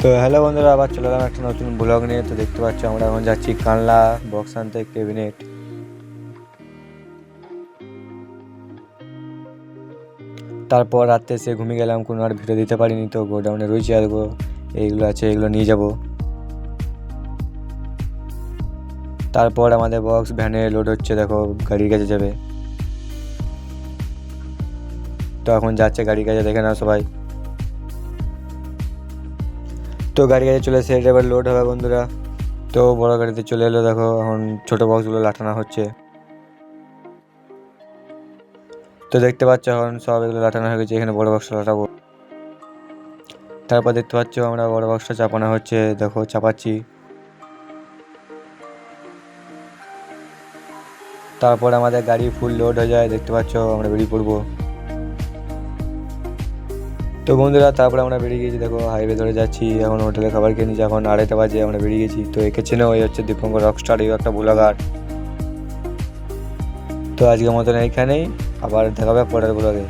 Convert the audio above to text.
তো হ্যালো বন্ধুরা, আবার চলে এলাম একটা নতুন ব্লগ নিয়ে। তো দেখতে পাচ্ছ আমরা এখন যাচ্ছি কানলা বক্স আনতে ক্যাবিনেট। তারপর রাত্রে এসে ঘুমিয়ে গেলাম, কোনো আর ভিডিও দিতে পারিনি। তো গোডাউনে রয়েছে আর এইগুলো আছে, এগুলো নিয়ে যাব। তারপর আমাদের বক্স ভ্যানে লোড হচ্ছে, দেখো গাড়ির কাছে যাবে। তো এখন যাচ্ছে গাড়ির কাছে, দেখে নাও সবাই। তো গাড়ির কাছে চলে এসে এবার লোড হবে বন্ধুরা। তো বড় গাড়িতে চলে এলো, দেখো এখন ছোট বক্সগুলো লাটানো হচ্ছে। তো দেখতে পাচ্ছ এখন সব এগুলো লাটানো হয়ে গেছে, এখানে বড় বক্সটা লাটাবো। তারপর দেখতে পাচ্ছ আমরা বড় বক্সটা চাপানো হচ্ছে, দেখো চাপাচ্ছি। তারপর আমাদের গাড়ি ফুল লোড হয়ে যায়, দেখতে পাচ্ছ আমরা বেরিয়ে পড়বো। তো বন্ধুরা তারপর আমরা বেরিয়ে গেছি, দেখো হাইওয়ে ধরে যাচ্ছি। এখন হোটেলে খাবার খেয়ে নিচ্ছি, এখন 2:30 বাজে, আমরা বেরিয়ে গেছি। তো একে চেনে, ওই হচ্ছে দীপঙ্কর রকস্টার, এই একটা ব্লগার। তো আজকের মতন এইখানেই, আবার দেখাবে পরের ব্লগে।